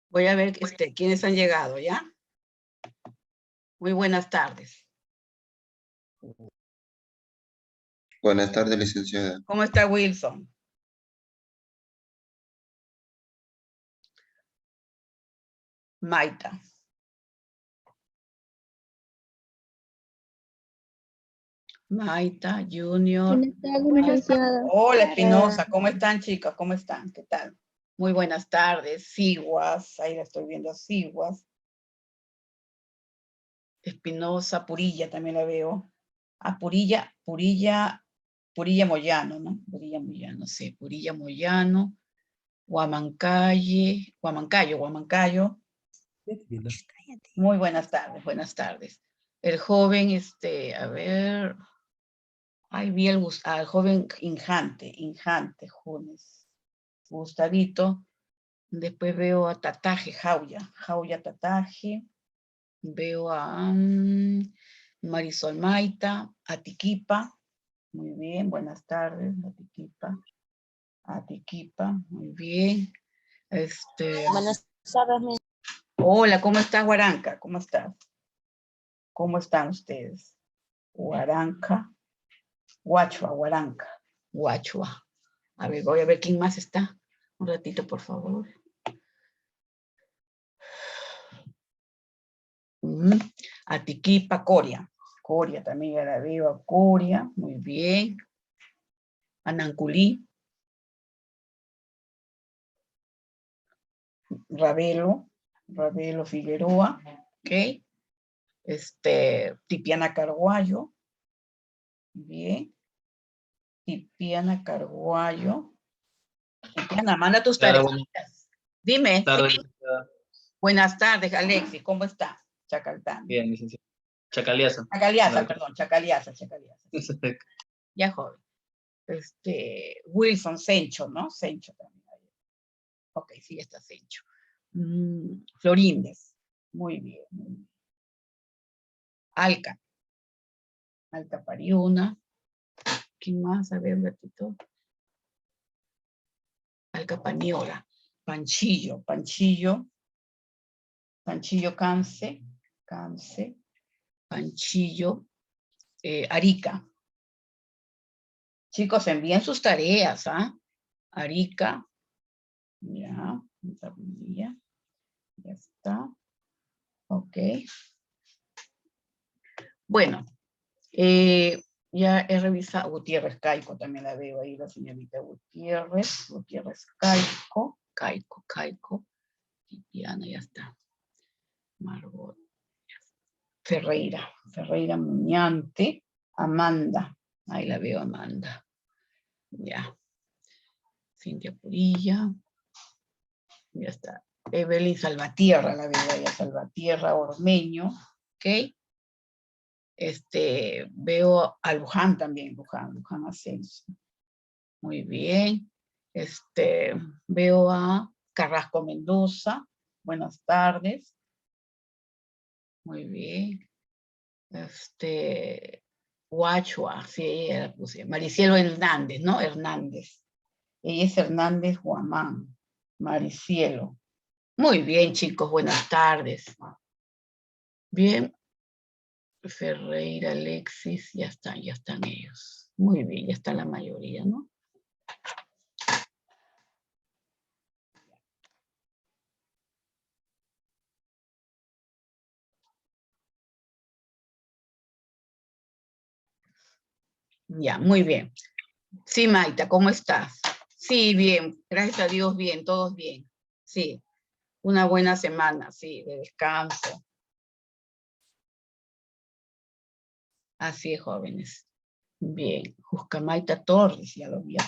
Voy a ver quiénes han llegado, ¿ya? Muy buenas tardes. Buenas tardes, licenciada. ¿Cómo está Wilson? Maita. Maita, Junior. Buenas tardes, licenciada. Hola, Espinosa. ¿Cómo están, chicos? ¿Cómo están? ¿Qué tal? Muy buenas tardes. Siguas. Ahí la estoy viendo, Siguas. Espinosa, Purilla también la veo. Ah, Purilla Moyano, ¿no? Purilla Moyano, sí. Purilla Moyano. Huamancayo. Muy buenas tardes, buenas tardes. El joven, a ver, ahí vi al joven Injante, Junes, Gustavito. Después veo a Tataje, Jauya Tataje. Veo a Marisol Maita, Atiquipa. Muy bien, buenas tardes, Atiquipa, muy bien. Buenas tardes, Hola, ¿cómo estás, Huaranca? ¿Cómo estás? ¿Cómo están ustedes? Huaranca, Huachua. A ver, voy a ver quién más está. Un ratito, por favor. Atiquipa, Coria. Coria también ya la veo a Coria. Muy bien. Ananculí. Ravelo Figueroa. Ok. Tipiana Carguayo. Bien. Tipiana Carguayo. Tipiana, manda tus tareas. Dime. Buenas tardes, Alexis. ¿Cómo está? Chacaltán. Bien, licenciado. Chacaliaza. Chacaliaza. Ya, joven. Wilson, Sencho, ¿no? Sencho también. Ok, sí, está Sencho. Florínez. Muy bien. Alca Pariuna. ¿Quién más? A ver, un ratito. Alca Paniola. Panchillo, Cance. Panchillo. Arica. Chicos, envíen sus tareas, ¿ah? Arica. Ya está. Ok. Bueno, ya he revisado, Gutiérrez Caico, también la veo ahí, la señorita Gutiérrez Caico, Tipiana, ya está. Margot. Ferreira Muñante, Amanda, ahí la veo, Amanda. Ya. Cintia Purilla. Ya está. Evelyn Salvatierra, la veo allá, Salvatierra Ormeño. Ok. Veo a Luján también, Luján Ascenso. Muy bien. Veo a Carrasco Mendoza. Buenas tardes. Muy bien. Huachua, sí, ella la puse. Maricielo Hernández, ¿no? Hernández. Ella es Hernández Guamán. Maricielo. Muy bien, chicos, buenas tardes. Bien. Ferreira, Alexis, ya están ellos. Muy bien, ya está la mayoría, ¿no? Ya, muy bien. Sí, Maita, ¿cómo estás? Sí, bien, gracias a Dios, bien, todos bien. Sí, una buena semana, sí, de descanso. Así es, jóvenes. Bien, Juscamaita Torres, ya lo vi a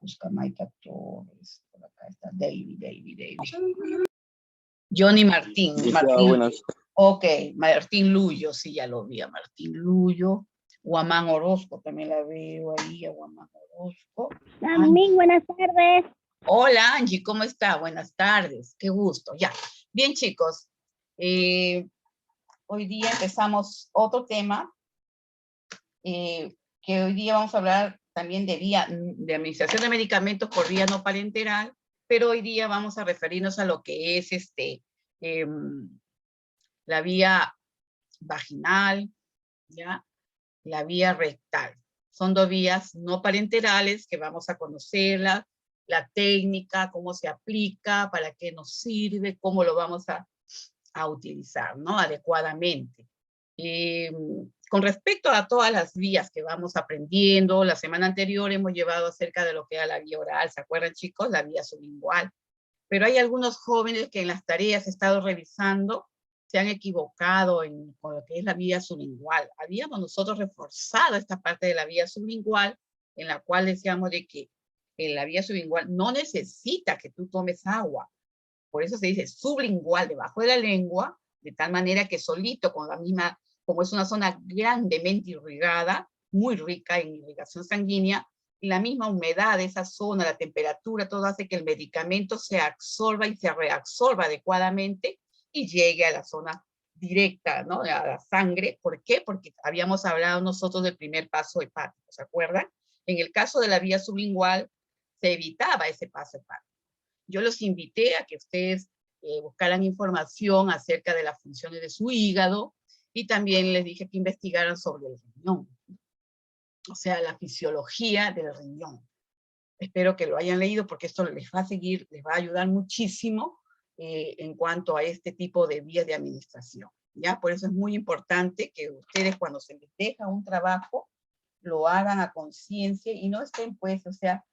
Juscamaita Torres. Por acá está David. Johnny Martín. Buenas. Ok, Martín Luyo, sí, ya lo vi a Martín Luyo. Guamán Orozco, también la veo ahí, a Guamán Orozco. También, buenas tardes. Hola, Angie, ¿cómo está? Buenas tardes, qué gusto. Ya, bien, chicos. Hoy día empezamos otro tema, que hoy día vamos a hablar también de administración de medicamentos por vía no parenteral pero hoy día vamos a referirnos a lo que es la vía vaginal, ¿ya? La vía rectal. Son dos vías no parenterales que vamos a conocerlas, la técnica, cómo se aplica, para qué nos sirve, cómo lo vamos a utilizar, ¿no? Adecuadamente. Con respecto a todas las vías que vamos aprendiendo, la semana anterior hemos llevado acerca de lo que era la vía oral, ¿se acuerdan, chicos? La vía sublingual. Pero hay algunos jóvenes que en las tareas he estado revisando se han equivocado con lo que es la vía sublingual. Habíamos nosotros reforzado esta parte de la vía sublingual, en la cual decíamos de que en la vía sublingual no necesita que tú tomes agua. Por eso se dice sublingual, debajo de la lengua, de tal manera que solito, con la misma, como es una zona grandemente irrigada, muy rica en irrigación sanguínea, y la misma humedad de esa zona, la temperatura, todo hace que el medicamento se absorba y se reabsorba adecuadamente y llegue a la zona directa, ¿no? A la sangre. ¿Por qué? Porque habíamos hablado nosotros del primer paso hepático, ¿se acuerdan? En el caso de la vía sublingual, se evitaba ese paso hepático. Yo los invité a que ustedes buscaran información acerca de las funciones de su hígado, y también les dije que investigaran sobre el riñón, o sea, la fisiología del riñón. Espero que lo hayan leído, porque esto les va a seguir, les va a ayudar muchísimo en cuanto a este tipo de vías de administración, ¿ya? Por eso es muy importante que ustedes, cuando se les deja un trabajo, lo hagan a conciencia y no estén, pues, o sea,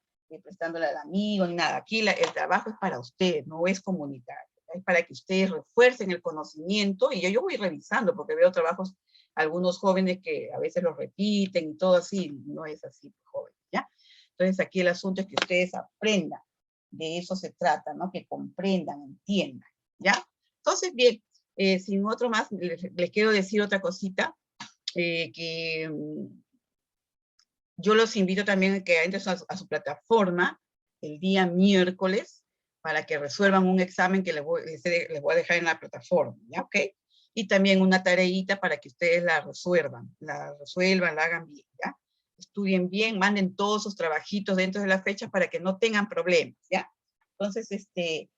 prestándole al amigo ni nada. Aquí el trabajo es para ustedes, no es comunitario. Es para que ustedes refuercen el conocimiento, y yo voy revisando, porque veo trabajos, algunos jóvenes que a veces los repiten y todo así, no es así, jóvenes, ¿ya? Entonces aquí el asunto es que ustedes aprendan, de eso se trata, ¿no? Que comprendan, entiendan, ¿ya? Entonces, bien, sin otro más, les quiero decir otra cosita, que yo los invito también a que entren a su plataforma el día miércoles, para que resuelvan un examen que les voy a dejar en la plataforma, ¿ya? ¿Ok? Y también una tareita para que ustedes la resuelvan, la hagan bien, ¿ya? Estudien bien, manden todos sus trabajitos dentro de la fecha para que no tengan problemas, ¿ya? Entonces, de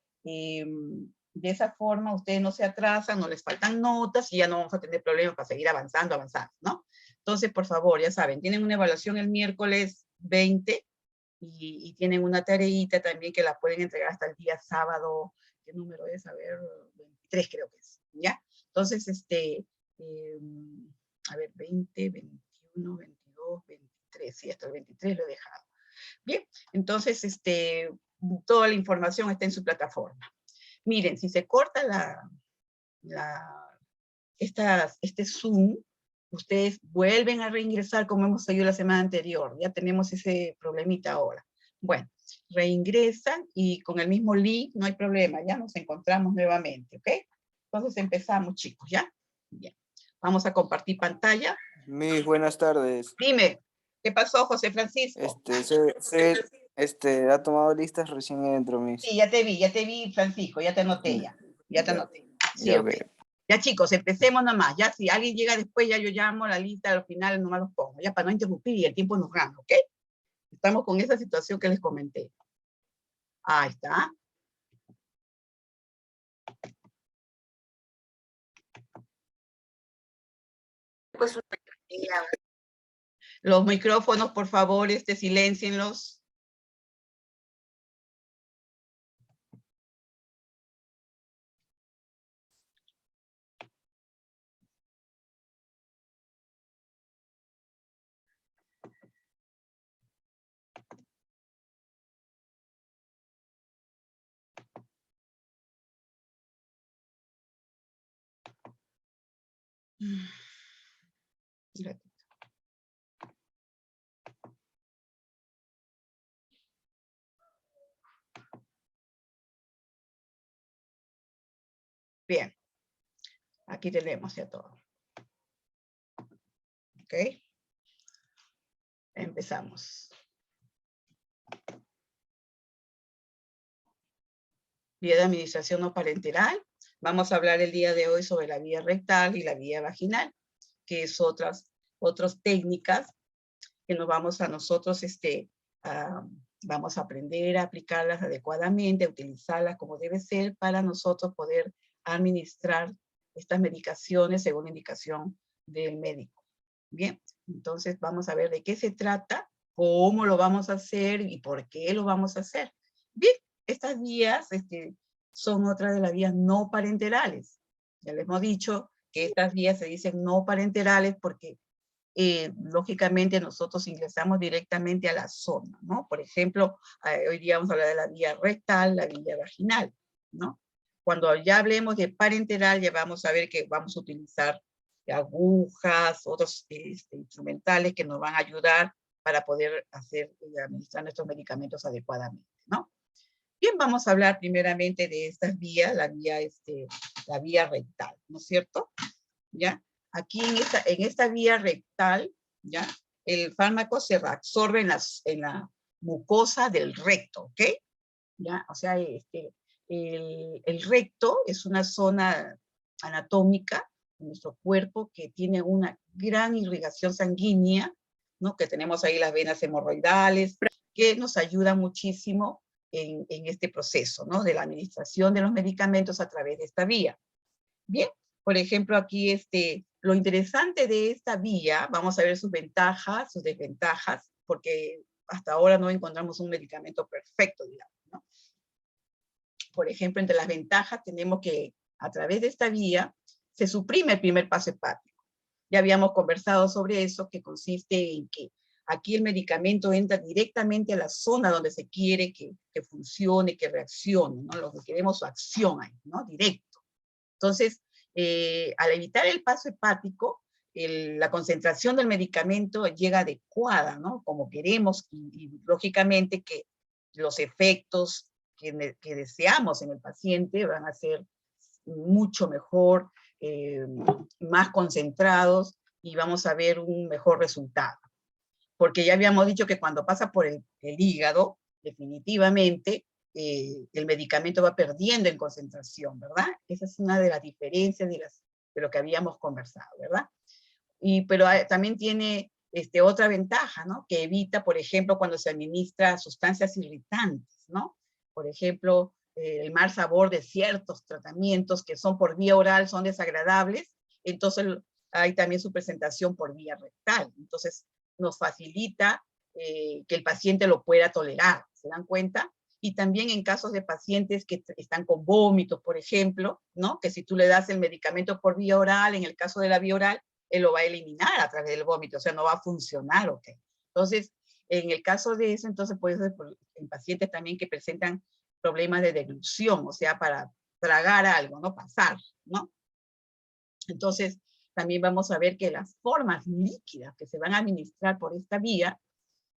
esa forma ustedes no se atrasan, no les faltan notas, y ya no vamos a tener problemas para seguir avanzando, ¿no? Entonces, por favor, ya saben, tienen una evaluación el miércoles 20, y tienen una tareita también que la pueden entregar hasta el día sábado. ¿Qué número es? A ver, 23 creo que es, ¿ya? Entonces, a ver, 20, 21, 22, 23, sí, hasta el 23 lo he dejado. Bien, entonces, toda la información está en su plataforma. Miren, si se corta este Zoom, ustedes vuelven a reingresar como hemos seguido la semana anterior. Ya tenemos ese problemita ahora. Bueno, reingresan y con el mismo link no hay problema, ya nos encontramos nuevamente, ¿ok? Entonces empezamos, chicos, ¿ya? Bien. Vamos a compartir pantalla. Mis buenas tardes. Dime, ¿qué pasó, José Francisco? Ha tomado listas, recién entro, Miss. Sí, ya te vi, Francisco, ya te anoté ya. Ya te anoté. Sí, ya, ok. Ya, chicos, empecemos nomás. Ya, si alguien llega después, ya yo llamo la lista, al final nomás los pongo, ya, para no interrumpir y el tiempo nos gana, ¿ok? Estamos con esa situación que les comenté. Ahí está. Pues, los micrófonos, por favor, siléncienlos. Bien, aquí tenemos ya todo. ¿Ok? Empezamos. Vía de administración no parenteral. Vamos a hablar el día de hoy sobre la vía rectal y la vía vaginal, que es otras técnicas que nos vamos a nosotros a Vamos a aprender a aplicarlas adecuadamente, a utilizarlas como debe ser para nosotros poder administrar estas medicaciones según la indicación del médico. Bien, entonces vamos a ver de qué se trata, cómo lo vamos a hacer y por qué lo vamos a hacer. Bien, estas vías son otras de las vías no parenterales. Ya les hemos dicho que estas vías se dicen no parenterales porque lógicamente nosotros ingresamos directamente a la zona, ¿no? Por ejemplo, hoy día vamos a hablar de la vía rectal, la vía vaginal, ¿no? Cuando ya hablemos de parenteral, ya vamos a ver que vamos a utilizar agujas, otros instrumentales que nos van a ayudar para poder administrar nuestros medicamentos adecuadamente, ¿no? Bien, vamos a hablar primeramente de estas vías, la vía rectal, ¿no es cierto? ¿Ya? Aquí en esta vía rectal, ¿ya? El fármaco se reabsorbe en la mucosa del recto, ¿ok? ¿Ya? O sea, el recto es una zona anatómica en nuestro cuerpo que tiene una gran irrigación sanguínea, ¿no? Que tenemos ahí las venas hemorroidales, que nos ayudan muchísimo en este proceso, ¿no? De la administración de los medicamentos a través de esta vía. Bien, por ejemplo, aquí lo interesante de esta vía, vamos a ver sus ventajas, sus desventajas, porque hasta ahora no encontramos un medicamento perfecto, digamos, ¿no? Por ejemplo, entre las ventajas tenemos que a través de esta vía se suprime el primer paso hepático. Ya habíamos conversado sobre eso, que consiste en que aquí el medicamento entra directamente a la zona donde se quiere que funcione, que reaccione, ¿no? Lo que queremos su acción ahí, ¿no? Directo. Entonces, al evitar el paso hepático, la concentración del medicamento llega adecuada, ¿no? Como queremos, y lógicamente que los efectos que deseamos en el paciente van a ser mucho mejor, más concentrados, y vamos a ver un mejor resultado. Porque ya habíamos dicho que cuando pasa por el hígado, definitivamente, el medicamento va perdiendo en concentración, ¿verdad? Esa es una de las diferencias de lo que habíamos conversado, ¿verdad? Pero también tiene otra ventaja, ¿no? Que evita, por ejemplo, cuando se administra sustancias irritantes, ¿no? Por ejemplo, el mal sabor de ciertos tratamientos que son por vía oral son desagradables, entonces hay también su presentación por vía rectal. Entonces, nos facilita que el paciente lo pueda tolerar, ¿se dan cuenta? Y también en casos de pacientes que están con vómitos, por ejemplo, ¿no? Que si tú le das el medicamento por vía oral, en el caso de la vía oral, él lo va a eliminar a través del vómito, o sea, no va a funcionar, ¿ok? Entonces, en el caso de eso, entonces puede ser en pacientes también que presentan problemas de deglución, o sea, para tragar algo, ¿no? Pasar, ¿no? Entonces, también vamos a ver que las formas líquidas que se van a administrar por esta vía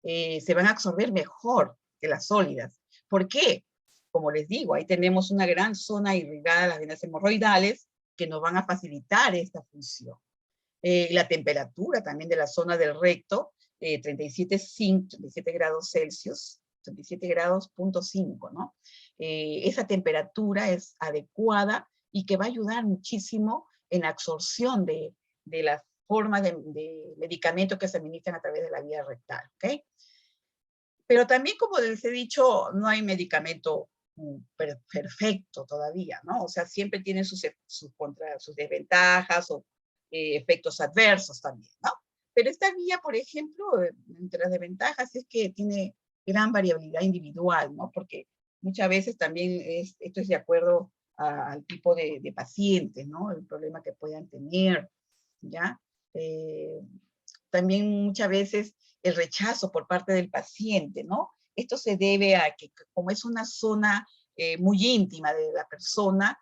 se van a absorber mejor que las sólidas. ¿Por qué? Como les digo, ahí tenemos una gran zona irrigada de las venas hemorroidales que nos van a facilitar esta función. La temperatura también de la zona del recto, 37 grados Celsius, 37 grados punto 5, ¿no? Esa temperatura es adecuada y que va a ayudar muchísimo en la absorción de las formas de medicamentos que se administran a través de la vía rectal, ¿ok? Pero también, como les he dicho, no hay medicamento perfecto todavía, ¿no? O sea, siempre tiene sus desventajas o efectos adversos también, ¿no? Pero esta vía, por ejemplo, entre las desventajas es que tiene gran variabilidad individual, ¿no? Porque muchas veces también esto es de acuerdo al tipo de pacientes, ¿no? El problema que puedan tener, ¿ya? También muchas veces el rechazo por parte del paciente, ¿no? Esto se debe a que como es una zona muy íntima de la persona,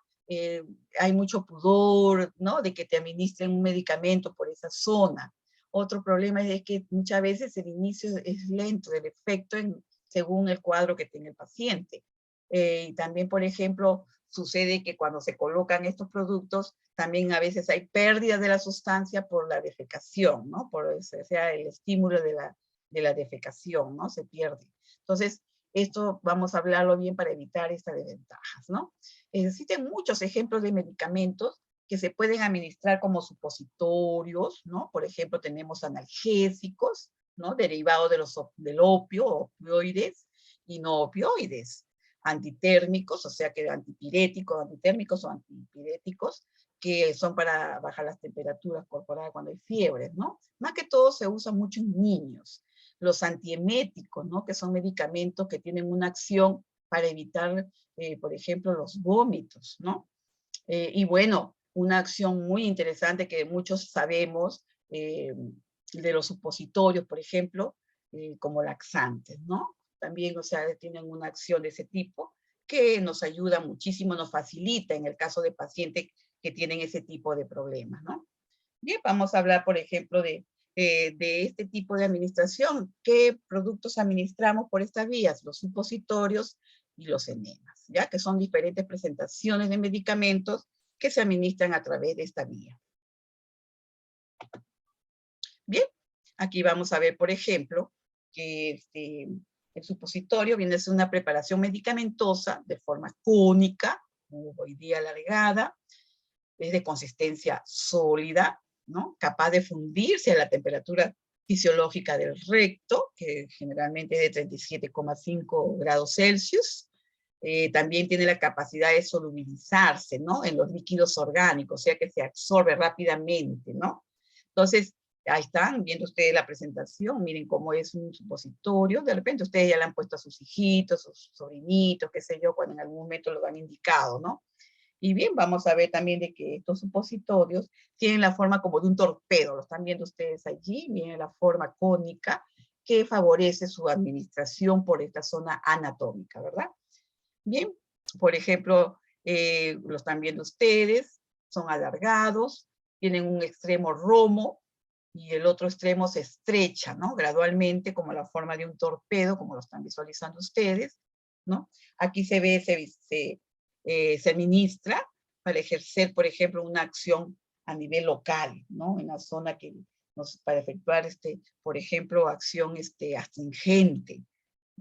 hay mucho pudor, ¿no? De que te administren un medicamento por esa zona. Otro problema es que muchas veces el inicio es lento del efecto según el cuadro que tenga el paciente. Y también, por ejemplo, sucede que cuando se colocan estos productos, también a veces hay pérdida de la sustancia por la defecación, ¿no? O sea, el estímulo de la defecación, ¿no? Se pierde. Entonces, esto vamos a hablarlo bien para evitar estas desventajas, ¿no? Existen muchos ejemplos de medicamentos que se pueden administrar como supositorios, ¿no? Por ejemplo, tenemos analgésicos, ¿no? Derivados del opio, opioides, y no opioides, antitérmicos, o sea que antipiréticos, antitérmicos o antipiréticos, que son para bajar las temperaturas corporales cuando hay fiebres, ¿no? Más que todo se usa mucho en niños. Los antieméticos, ¿no? Que son medicamentos que tienen una acción para evitar, por ejemplo, los vómitos, ¿no? Y bueno, una acción muy interesante que muchos sabemos, de los supositorios, por ejemplo, como laxantes, ¿no? También, o sea, tienen una acción de ese tipo que nos ayuda muchísimo, nos facilita en el caso de pacientes que tienen ese tipo de problemas, ¿no? Bien, vamos a hablar, por ejemplo, de este tipo de administración. ¿Qué productos administramos por estas vías? Los supositorios y los enemas, ¿ya? Que son diferentes presentaciones de medicamentos que se administran a través de esta vía. Bien, aquí vamos a ver, por ejemplo, que el supositorio viene a ser una preparación medicamentosa de forma cónica, ovoidea alargada, es de consistencia sólida, ¿no? Capaz de fundirse a la temperatura fisiológica del recto, que generalmente es de 37,5 grados Celsius. También tiene la capacidad de solubilizarse, ¿no? En los líquidos orgánicos, o sea que se absorbe rápidamente, ¿no? Entonces, ahí están viendo ustedes la presentación, miren cómo es un supositorio, de repente ustedes ya le han puesto a sus hijitos, sus sobrinitos, qué sé yo, cuando en algún momento lo han indicado, ¿no? Y bien, vamos a ver también de que estos supositorios tienen la forma como de un torpedo, lo están viendo ustedes allí, miren la forma cónica que favorece su administración por esta zona anatómica, ¿verdad? Bien, por ejemplo, lo están viendo ustedes, son alargados, tienen un extremo romo y el otro extremo se estrecha, ¿no? Gradualmente, como la forma de un torpedo, como lo están visualizando ustedes, ¿no? Aquí se ve, se administra para ejercer, por ejemplo, una acción a nivel local, ¿no? En la zona que para efectuar, por ejemplo, acción astringente,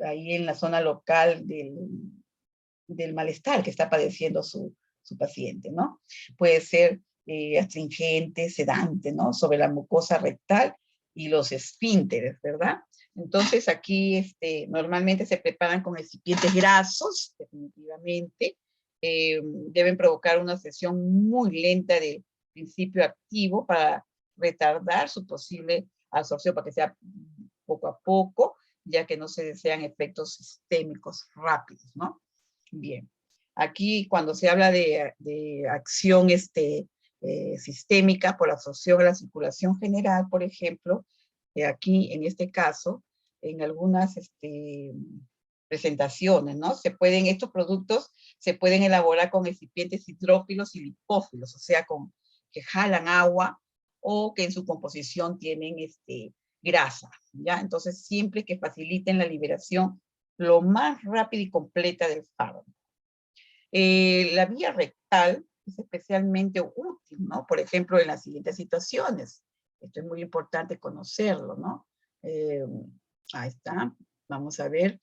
ahí en la zona local del malestar que está padeciendo su paciente, ¿no? Puede ser astringente, sedante, ¿no? Sobre la mucosa rectal y los esfínteres, ¿verdad? Entonces aquí normalmente se preparan con recipientes grasos, definitivamente. Deben provocar una sesión muy lenta de principio activo para retardar su posible absorción, para que sea poco a poco, ya que no se desean efectos sistémicos rápidos, ¿no? Bien. Aquí cuando se habla de acción sistémica por absorción a la circulación general, por ejemplo, aquí en este caso, en algunas presentaciones, ¿no? Estos productos se pueden elaborar con recipientes hidrófilos y lipófilos, o sea, que jalan agua o que en su composición tienen grasa, ¿ya? Entonces, siempre que faciliten la liberación lo más rápida y completa del fármaco. La vía rectal es especialmente útil, ¿no? Por ejemplo, en las siguientes situaciones. Esto es muy importante conocerlo, ¿no? Ahí está. Vamos a ver.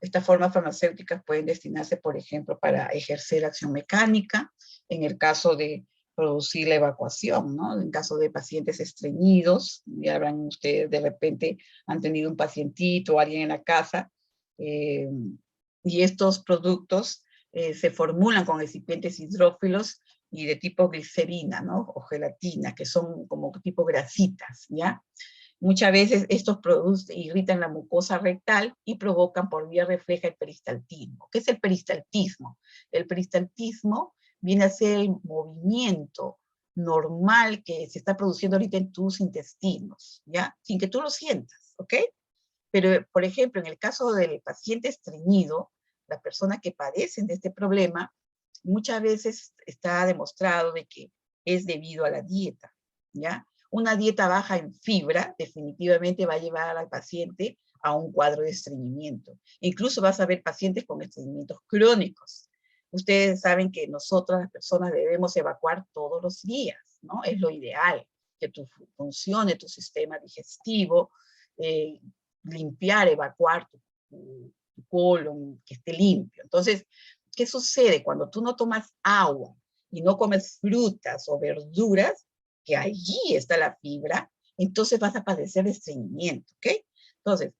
Estas formas farmacéuticas pueden destinarse, por ejemplo, para ejercer acción mecánica, en el caso de producir la evacuación, ¿no? En caso de pacientes estreñidos, ya habrán ustedes de repente han tenido un pacientito o alguien en la casa, y estos productos se formulan con recipientes hidrófilos y de tipo glicerina, ¿no? O gelatina, que son como tipo grasitas, ¿ya? Muchas veces estos productos irritan la mucosa rectal y provocan por vía refleja el peristaltismo. ¿Qué es el peristaltismo? El peristaltismo viene a ser el movimiento normal que se está produciendo ahorita en tus intestinos, ¿ya? Sin que tú lo sientas, ¿ok? Pero, por ejemplo, en el caso del paciente estreñido, las personas que padecen de este problema, muchas veces está demostrado de que es debido a la dieta, ¿ya? Una dieta baja en fibra definitivamente va a llevar al paciente a un cuadro de estreñimiento. Incluso vas a ver pacientes con estreñimientos crónicos. Ustedes saben que nosotras, las personas, debemos evacuar todos los días, ¿no? Es lo ideal, que funcione tu sistema digestivo, limpiar, evacuar tu colon, que esté limpio. Entonces, ¿qué sucede? Cuando tú no tomas agua y no comes frutas o verduras, que allí está la fibra, entonces vas a padecer de estreñimiento, ¿ok? Entonces,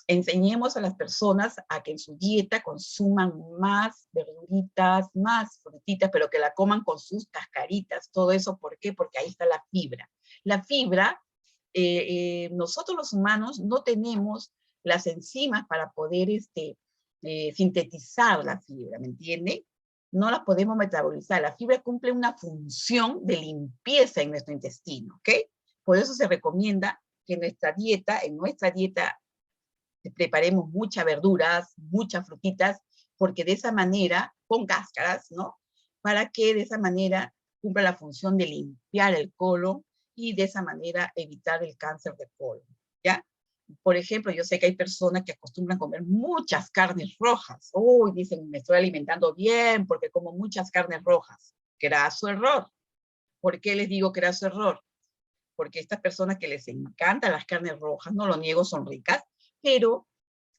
enseñemos a las personas a que en su dieta consuman más verduritas, más frutitas, pero que la coman con sus cascaritas. Todo eso, ¿por qué? Porque ahí está la fibra. La fibra, nosotros los humanos no tenemos las enzimas para poder sintetizar la fibra, ¿me entiende? No la podemos metabolizar. La fibra cumple una función de limpieza en nuestro intestino, ¿ok? Por eso se recomienda que en nuestra dieta preparemos muchas verduras, muchas frutitas, porque de esa manera, con cáscaras, ¿no? Para que de esa manera cumpla la función de limpiar el colon y de esa manera evitar el cáncer de colon, ¿ya? Por ejemplo, yo sé que hay personas que acostumbran comer muchas carnes rojas. Uy, dicen, me estoy alimentando bien porque como muchas carnes rojas. Graso error. ¿Por qué les digo graso error? Porque estas personas que les encantan las carnes rojas, no lo niego, son ricas, pero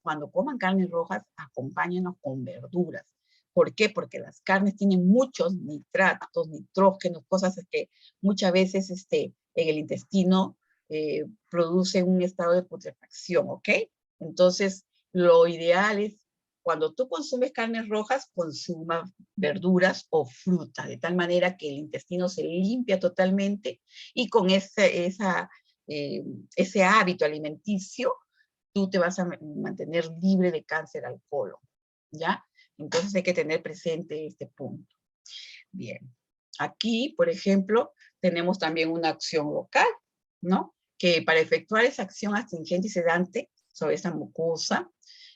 cuando coman carnes rojas, acompáñenos con verduras. ¿Por qué? Porque las carnes tienen muchos nitratos, nitrógenos, cosas que muchas veces en el intestino produce un estado de putrefacción, ¿ok? Entonces, lo ideal es, cuando tú consumes carnes rojas, consuma verduras o frutas, de tal manera que el intestino se limpia totalmente y con ese hábito alimenticio, tú te vas a mantener libre de cáncer al colon, ¿ya? Entonces hay que tener presente este punto. Bien. Aquí, por ejemplo, tenemos también una acción local, ¿no? Que para efectuar esa acción astringente y sedante sobre esta mucosa,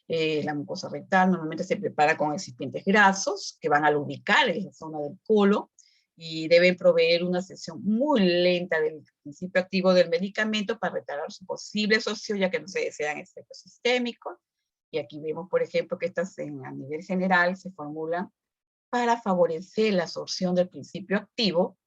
la mucosa rectal normalmente se prepara con excipientes grasos que van a lubricar en la zona del colon y deben proveer una sección muy lenta del principio activo del medicamento para retardar su posible absorción, ya que no se desean efectos sistémicos. Y aquí vemos, por ejemplo, que estas a nivel general se formulan para favorecer la absorción del principio activo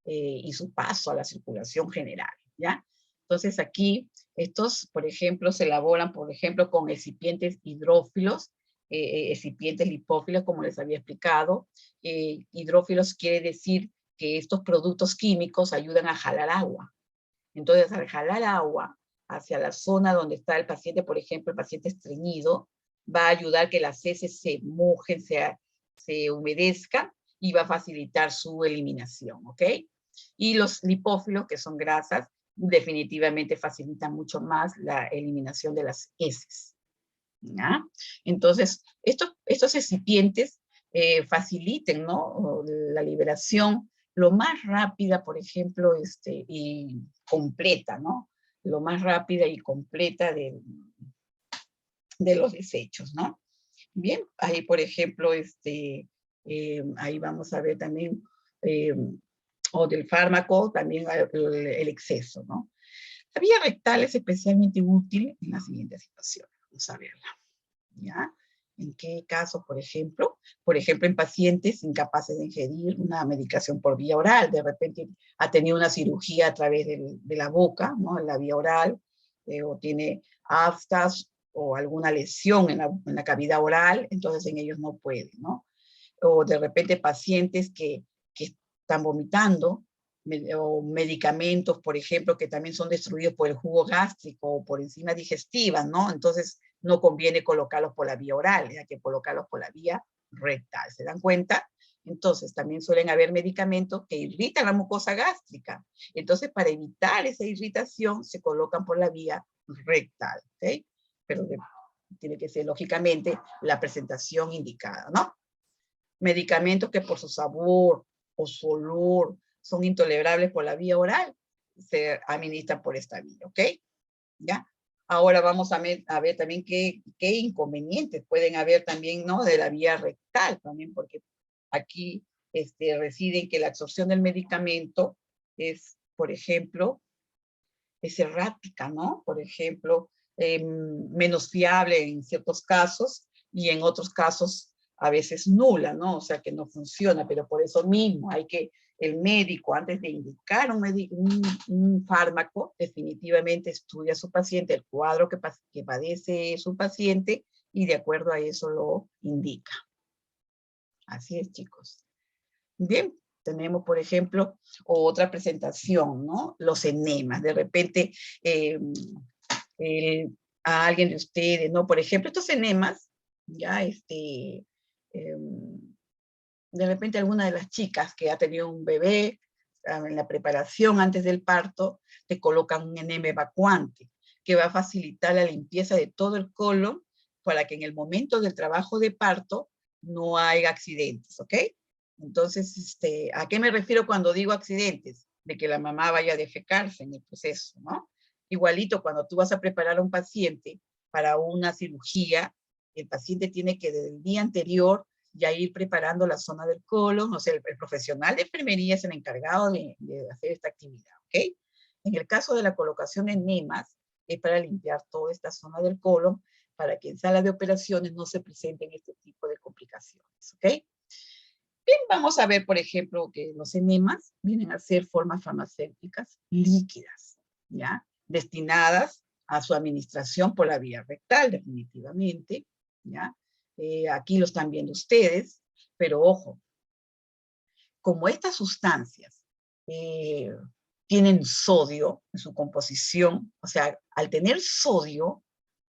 y su paso a la circulación general, ¿ya? Entonces aquí, estos, por ejemplo, se elaboran, por ejemplo, con excipientes hidrófilos, excipientes lipófilos, como les había explicado. Hidrófilos quiere decir que estos productos químicos ayudan a jalar agua. Entonces, al jalar agua hacia la zona donde está el paciente, por ejemplo, el paciente estreñido, va a ayudar que las heces se mojen, se humedezcan, y va a facilitar su eliminación, ¿ok? Y los lipófilos, que son grasas, definitivamente facilitan mucho más la eliminación de las heces, ¿ya? Entonces, estos excipientes faciliten, ¿no?, la liberación lo más rápida, por ejemplo, y completa, ¿no? Lo más rápida y completa de los desechos, ¿no? Bien, ahí, por ejemplo, ahí vamos a ver también, o del fármaco, también el exceso, ¿no? La vía rectal es especialmente útil en la siguiente situación. Vamos a verla, ¿ya? ¿En qué caso, por ejemplo? Por ejemplo, en pacientes incapaces de ingerir una medicación por vía oral. De repente ha tenido una cirugía a través de la boca, ¿no?, en la vía oral, o tiene aftas o alguna lesión en la cavidad oral, entonces en ellos no puede, ¿no? O de repente pacientes que están vomitando, o medicamentos, por ejemplo, que también son destruidos por el jugo gástrico o por enzimas digestivas, ¿no? Entonces no conviene colocarlos por la vía oral, hay que colocarlos por la vía rectal, ¿se dan cuenta? Entonces también suelen haber medicamentos que irritan la mucosa gástrica. Entonces, para evitar esa irritación, se colocan por la vía rectal, ¿ok? Pero tiene que ser, lógicamente, la presentación indicada, ¿no? Medicamentos que por su sabor o su olor son intolerables por la vía oral, se administran por esta vía, ¿ok? ¿Ya? Ahora vamos a ver también qué inconvenientes pueden haber también, ¿no?, de la vía rectal también, porque aquí residen que la absorción del medicamento es, por ejemplo, es errática, ¿no? Por ejemplo, menos fiable en ciertos casos y en otros casos a veces nula, ¿no? O sea que no funciona, pero por eso mismo hay que el médico, antes de indicar un fármaco, definitivamente estudia a su paciente, el cuadro que padece su paciente, y de acuerdo a eso lo indica. Así es, chicos. Bien, tenemos, por ejemplo, otra presentación, ¿no? Los enemas. De repente, a alguien de ustedes, ¿no? Por ejemplo, estos enemas, ya, de repente alguna de las chicas que ha tenido un bebé, en la preparación antes del parto, te colocan un enema evacuante, que va a facilitar la limpieza de todo el colon para que en el momento del trabajo de parto no haya accidentes, ¿ok? Entonces, ¿a qué me refiero cuando digo accidentes? De que la mamá vaya a defecarse en el proceso, ¿no? Igualito, cuando tú vas a preparar a un paciente para una cirugía, el paciente tiene que desde el día anterior ya ir preparando la zona del colon, o sea, el profesional de enfermería es el encargado de hacer esta actividad, ¿ok? En el caso de la colocación de enemas, es para limpiar toda esta zona del colon, para que en sala de operaciones no se presenten este tipo de complicaciones, ¿ok? Bien, vamos a ver, por ejemplo, que los enemas vienen a ser formas farmacéuticas líquidas, ¿ya? Destinadas a su administración por la vía rectal, definitivamente, ¿ya? Aquí lo están viendo ustedes, pero ojo, como estas sustancias tienen sodio en su composición, o sea, al tener sodio,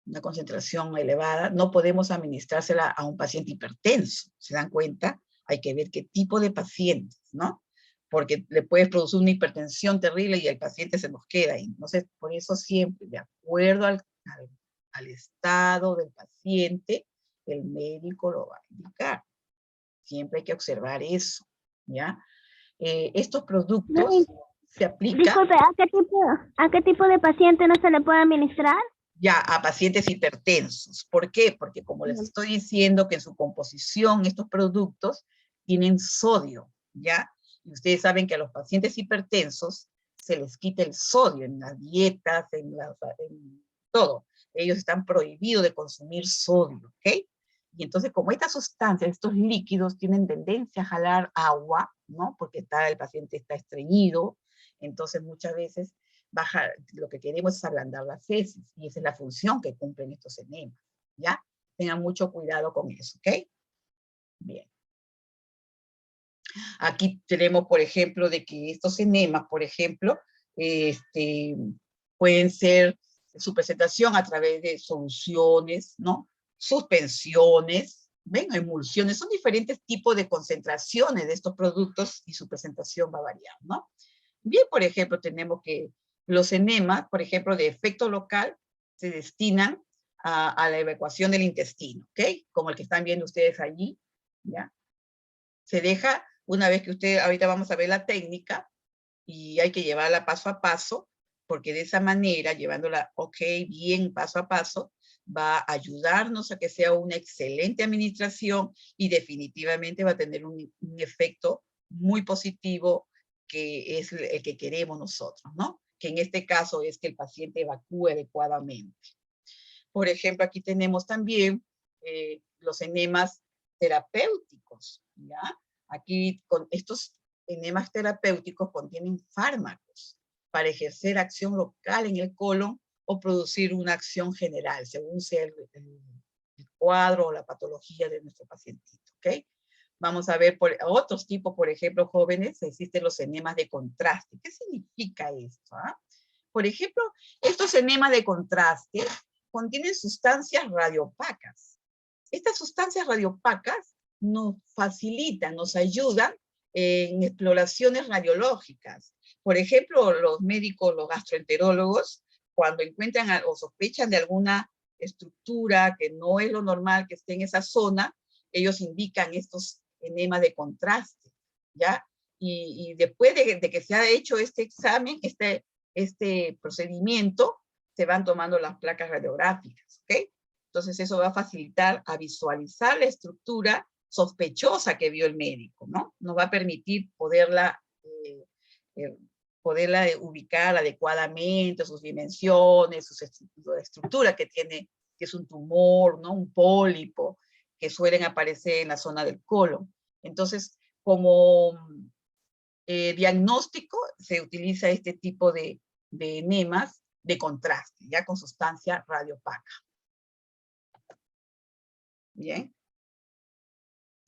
una concentración elevada, no podemos administrársela a un paciente hipertenso, ¿se dan cuenta? Hay que ver qué tipo de pacientes, ¿no? Porque le puedes producir una hipertensión terrible y el paciente se nos queda ahí. Entonces, por eso siempre, de acuerdo al estado del paciente, el médico lo va a indicar. Siempre hay que observar eso, ¿ya? Estos productos se aplican... Disculpe, ¿a qué tipo de paciente no se le puede administrar? Ya, a pacientes hipertensos. ¿Por qué? Porque como les estoy diciendo que en su composición estos productos tienen sodio, ¿ya? Y ustedes saben que a los pacientes hipertensos se les quita el sodio en las dietas, en todo. Ellos están prohibidos de consumir sodio, ¿ok? Y entonces, como estas sustancias, estos líquidos tienen tendencia a jalar agua, ¿no? Porque el paciente está estreñido, entonces muchas veces lo que queremos es ablandar las heces, y esa es la función que cumplen estos enemas, ¿ya? Tengan mucho cuidado con eso, ¿ok? Bien. Aquí tenemos, por ejemplo, de que estos enemas, por ejemplo, pueden ser su presentación a través de soluciones, ¿no? Suspensiones, ¿ven? Emulsiones, son diferentes tipos de concentraciones de estos productos y su presentación va a variar, ¿no? Bien, por ejemplo, tenemos que los enemas, por ejemplo, de efecto local, se destinan a la evacuación del intestino, ¿ok? Como el que están viendo ustedes allí, ¿ya? Se deja, una vez que ahorita vamos a ver la técnica, y hay que llevarla paso a paso, porque de esa manera, llevándola, bien paso a paso, va a ayudarnos a que sea una excelente administración y definitivamente va a tener un efecto muy positivo, que es el que queremos nosotros, ¿no? Que en este caso es que el paciente evacúe adecuadamente. Por ejemplo, aquí tenemos también los enemas terapéuticos, ¿ya? Aquí con estos enemas terapéuticos contienen fármacos para ejercer acción local en el colon o producir una acción general, según sea el cuadro o la patología de nuestro pacientito, ¿ok? Vamos a ver por otros tipos, por ejemplo, jóvenes, existen los enemas de contraste. ¿Qué significa esto? Por ejemplo, estos enemas de contraste contienen sustancias radiopacas. Estas sustancias radiopacas nos facilitan, nos ayudan en exploraciones radiológicas. Por ejemplo, los médicos, los gastroenterólogos, cuando encuentran o sospechan de alguna estructura que no es lo normal que esté en esa zona, ellos indican estos enemas de contraste, ¿ya? Y después de que se ha hecho este examen, este procedimiento, se van tomando las placas radiográficas, ¿ok? Entonces eso va a facilitar a visualizar la estructura sospechosa que vio el médico, ¿no? Nos va a permitir poderla ubicar adecuadamente, sus dimensiones, su estructura que tiene, que es un tumor, ¿no? Un pólipo, que suelen aparecer en la zona del colon. Entonces, como diagnóstico, se utiliza este tipo de enemas de contraste, ya con sustancia radiopaca. Bien.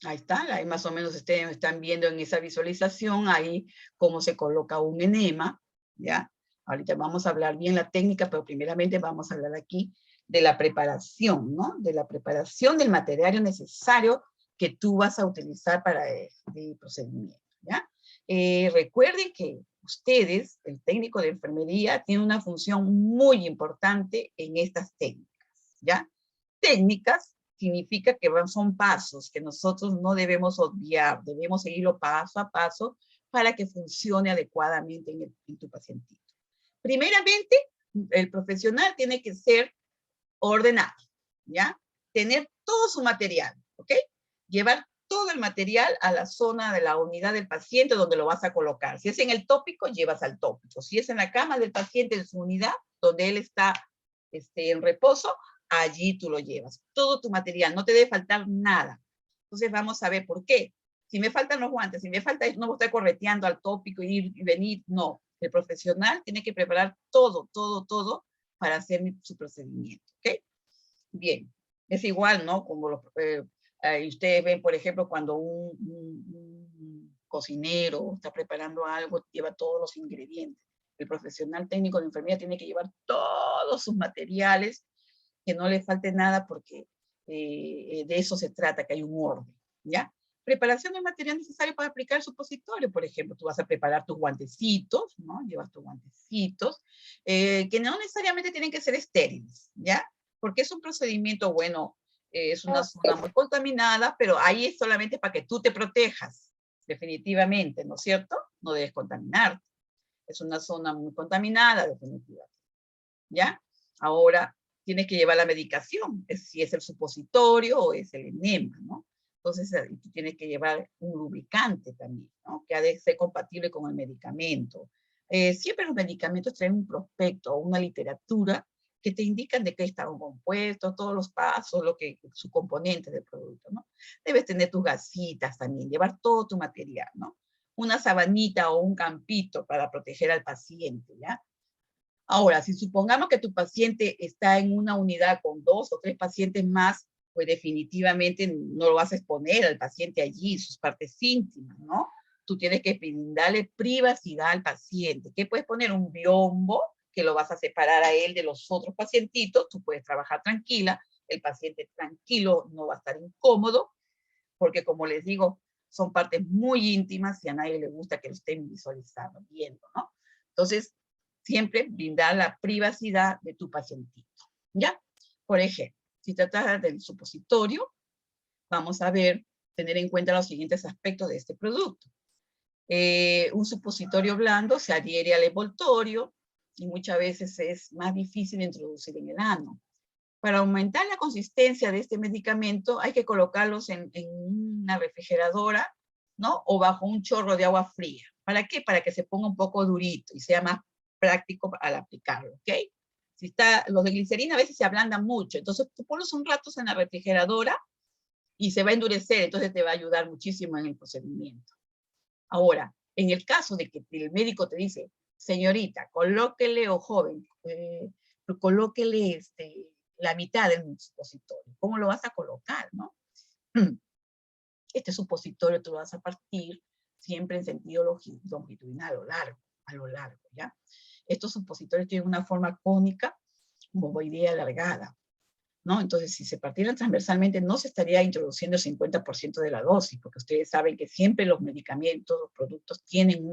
Ahí está, ahí más o menos ustedes están viendo en esa visualización ahí cómo se coloca un enema, ¿ya? Ahorita vamos a hablar bien la técnica, pero primeramente vamos a hablar aquí de la preparación, ¿no? De la preparación del material necesario que tú vas a utilizar para el procedimiento, ¿ya? Recuerden que ustedes, el técnico de enfermería, tiene una función muy importante en estas técnicas, ¿ya? Técnicas significa que son pasos que nosotros no debemos obviar, debemos seguirlo paso a paso para que funcione adecuadamente en tu pacientito. Primeramente, el profesional tiene que ser ordenado, ¿ya? Tener todo su material, ¿ok? Llevar todo el material a la zona de la unidad del paciente donde lo vas a colocar. Si es en el tópico, llevas al tópico. Si es en la cama del paciente en su unidad, donde él está en reposo, allí tú lo llevas. Todo tu material, no te debe faltar nada. Entonces vamos a ver por qué. Si me faltan los guantes, si me falta, no voy a estar correteando al tópico, ir y venir, no. El profesional tiene que preparar todo para hacer su procedimiento, ¿ok? Bien, es igual, ¿no? Como ustedes ven, por ejemplo, cuando un cocinero está preparando algo, lleva todos los ingredientes. El profesional técnico de enfermería tiene que llevar todos sus materiales, que no le falte nada, porque de eso se trata, que hay un orden, ¿ya? Preparación del material necesario para aplicar el supositorio. Por ejemplo, tú vas a preparar tus guantecitos, ¿no? Llevas tus guantecitos, que no necesariamente tienen que ser estériles, ¿ya? Porque es un procedimiento, bueno, es una zona muy contaminada, pero ahí es solamente para que tú te protejas, definitivamente, ¿no es cierto? No debes contaminarte. Es una zona muy contaminada, definitivamente, ¿ya? Ahora, tienes que llevar la medicación, si es el supositorio o es el enema, ¿no? Entonces, tú tienes que llevar un lubricante también, ¿no? Que ha de ser compatible con el medicamento. Siempre los medicamentos traen un prospecto o una literatura que te indican de qué están compuestos, todos los pasos, su componente del producto, ¿no? Debes tener tus gasitas también, llevar todo tu material, ¿no? Una sabanita o un campito para proteger al paciente, ¿ya? Ahora, si supongamos que tu paciente está en una unidad con 2 o 3 pacientes más, pues definitivamente no lo vas a exponer al paciente allí, sus partes íntimas, ¿no? Tú tienes que brindarle privacidad al paciente. ¿Qué puedes poner? Un biombo, que lo vas a separar a él de los otros pacientitos. Tú puedes trabajar tranquila, el paciente tranquilo no va a estar incómodo, porque como les digo, son partes muy íntimas y a nadie le gusta que lo estén visualizando, viendo, ¿no? Entonces, siempre brindar la privacidad de tu pacientito, ¿ya? Por ejemplo, si tratas del supositorio, vamos a ver, tener en cuenta los siguientes aspectos de este producto. Un supositorio blando se adhiere al envoltorio y muchas veces es más difícil introducir en el ano. Para aumentar la consistencia de este medicamento hay que colocarlos en una refrigeradora, ¿no? O bajo un chorro de agua fría. ¿Para qué? Para que se ponga un poco durito y sea más práctico al aplicarlo, ¿ok? Los de glicerina a veces se ablandan mucho, entonces tú pones un rato en la refrigeradora y se va a endurecer, entonces te va a ayudar muchísimo en el procedimiento. Ahora, en el caso de que el médico te dice, señorita, colóquele, o joven, colóquele la mitad del supositorio. ¿Cómo lo vas a colocar, no? Este supositorio tú lo vas a partir siempre en sentido longitudinal, a lo largo, ¿ya? Estos supositorios tienen una forma cónica, ovoidea alargada, ¿no? Entonces, si se partieran transversalmente, no se estaría introduciendo el 50% de la dosis, porque ustedes saben que siempre los medicamentos, los productos tienen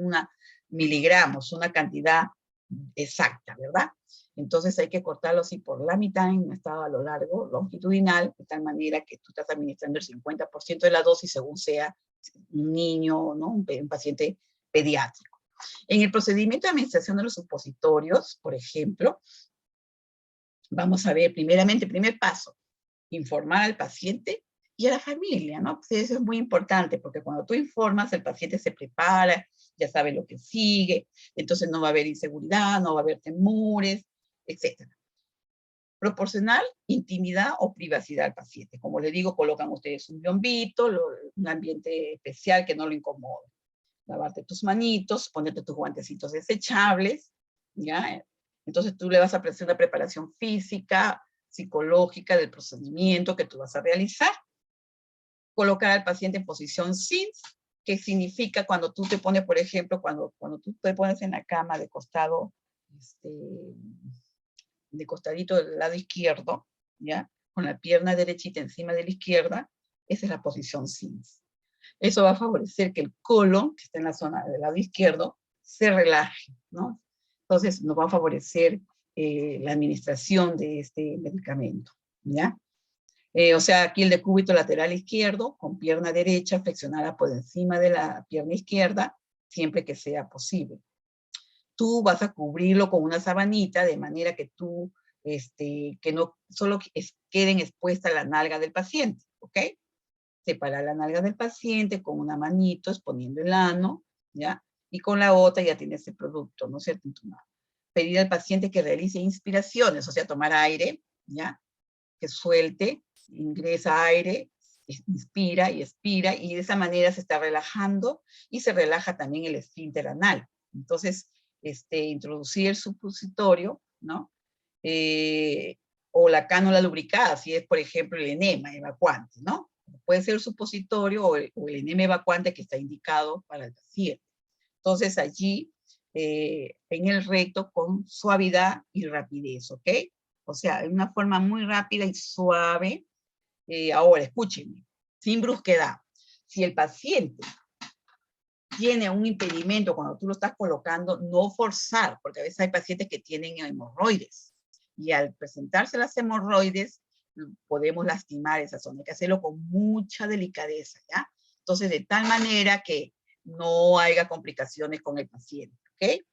miligramos, una cantidad exacta, ¿verdad? Entonces hay que cortarlo así por la mitad en un estado a lo largo, longitudinal, de tal manera que tú estás administrando el 50% de la dosis según sea un niño, ¿no? Un paciente pediátrico. En el procedimiento de administración de los supositorios, por ejemplo, vamos a ver primeramente, primer paso, informar al paciente y a la familia, ¿no? Pues eso es muy importante, porque cuando tú informas, el paciente se prepara, ya sabe lo que sigue, entonces no va a haber inseguridad, no va a haber temores, etc. Proporcionar intimidad o privacidad al paciente. Como les digo, colocan ustedes un biombito, un ambiente especial que no lo incomode. Lavarte tus manitos, ponerte tus guantecitos desechables, ¿ya? Entonces tú le vas a hacer una preparación física, psicológica del procedimiento que tú vas a realizar. Colocar al paciente en posición SINS, que significa cuando tú te pones, por ejemplo, cuando tú te pones en la cama de costado de costadito del lado izquierdo, ¿ya? Con la pierna derechita encima de la izquierda, esa es la posición SINS. Eso va a favorecer que el colon, que está en la zona del lado izquierdo, se relaje, ¿no? Entonces nos va a favorecer la administración de este medicamento, ¿ya? O sea, aquí el decúbito lateral izquierdo, con pierna derecha flexionada por encima de la pierna izquierda, siempre que sea posible. Tú vas a cubrirlo con una sabanita, de manera que tú, que no solo queden expuesta la nalga del paciente, ¿ok? Separa la nalga del paciente con una manito, exponiendo el ano, ¿ya? Y con la otra ya tienes el producto, ¿no es cierto?, en tu mano. Pedir al paciente que realice inspiraciones, o sea, tomar aire, ¿ya? Que suelte, ingresa aire, inspira y expira, y de esa manera se está relajando, y se relaja también el esfínter anal. Entonces, introducir el supositorio, ¿no? O la cánula lubricada, si es, por ejemplo, el enema evacuante, ¿no? Puede ser el supositorio o el enema evacuante que está indicado para el paciente. Entonces, allí, en el recto, con suavidad y rapidez, ¿ok? O sea, de una forma muy rápida y suave. Ahora, escúchenme, sin brusquedad. Si el paciente tiene un impedimento cuando tú lo estás colocando, no forzar, porque a veces hay pacientes que tienen hemorroides, y al presentarse las hemorroides, podemos lastimar esa zona. Hay que hacerlo con mucha delicadeza, ¿ya? Entonces, de tal manera que no haya complicaciones con el paciente, ¿ok?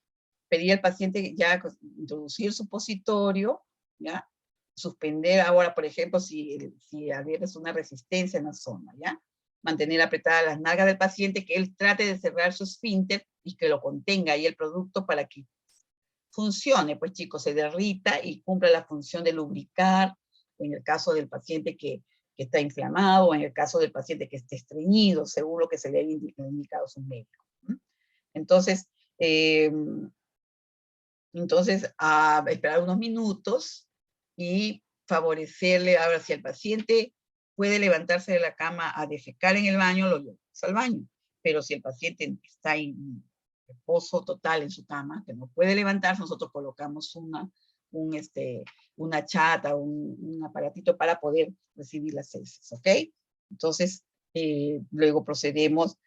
Pedir al paciente ya introducir supositorio, ¿ya? Suspender ahora, por ejemplo, si adhieres una resistencia en la zona, ¿ya? Mantener apretadas las nalgas del paciente, que él trate de cerrar su esfínter y que lo contenga ahí el producto para que funcione, pues chicos, se derrita y cumpla la función de lubricar, en el caso del paciente que está inflamado, o en el caso del paciente que esté estreñido, según lo que se le haya indicado a su médico. Entonces, a esperar unos minutos y favorecerle. Ahora, si el paciente puede levantarse de la cama a defecar en el baño, lo llevamos al baño. Pero si el paciente está en reposo total en su cama, que no puede levantarse, nosotros colocamos una chata, un aparatito para poder recibir las heces, ¿ok? Entonces, luego procedemos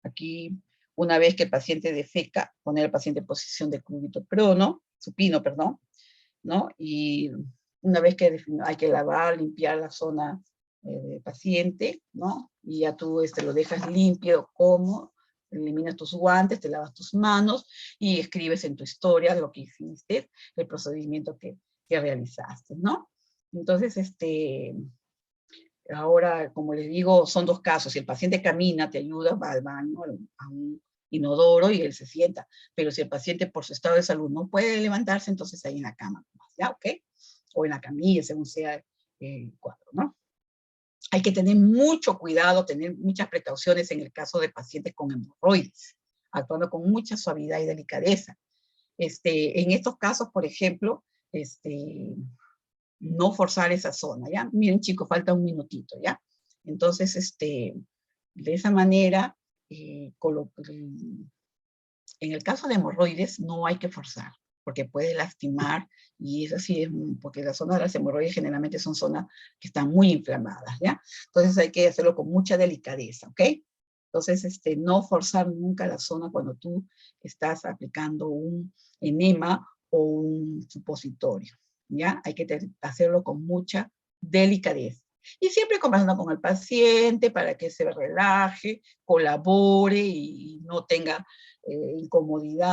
aquí. Una vez que el paciente defeca, poner al paciente en posición de cúbito supino, perdón, ¿no? Y una vez que hay que lavar, limpiar la zona del paciente, ¿no? Y ya tú lo dejas limpio, como, eliminas tus guantes, te lavas tus manos y escribes en tu historia lo que hiciste, el procedimiento que realizaste, ¿no? Entonces, ahora, como les digo, son dos casos. Si el paciente camina, te ayuda, va al baño, a un inodoro y él se sienta. Pero si el paciente por su estado de salud no puede levantarse, entonces ahí en la cama, ¿ya? ¿Ok? O en la camilla, según sea el cuadro, ¿no? Hay que tener mucho cuidado, tener muchas precauciones en el caso de pacientes con hemorroides, actuando con mucha suavidad y delicadeza. En estos casos, por ejemplo, no forzar esa zona, ¿ya? Miren, chicos, falta un minutito, ¿ya? Entonces, de esa manera, en el caso de hemorroides no hay que forzar, porque puede lastimar, y es así, porque las zonas de las hemorroides generalmente son zonas que están muy inflamadas, ¿ya? Entonces hay que hacerlo con mucha delicadeza, ¿ok? Entonces, no forzar nunca la zona cuando tú estás aplicando un enema o un supositorio, ¿ya? Hay que hacerlo con mucha delicadeza. Y siempre conversando con el paciente para que se relaje, colabore y no tenga incomodidad.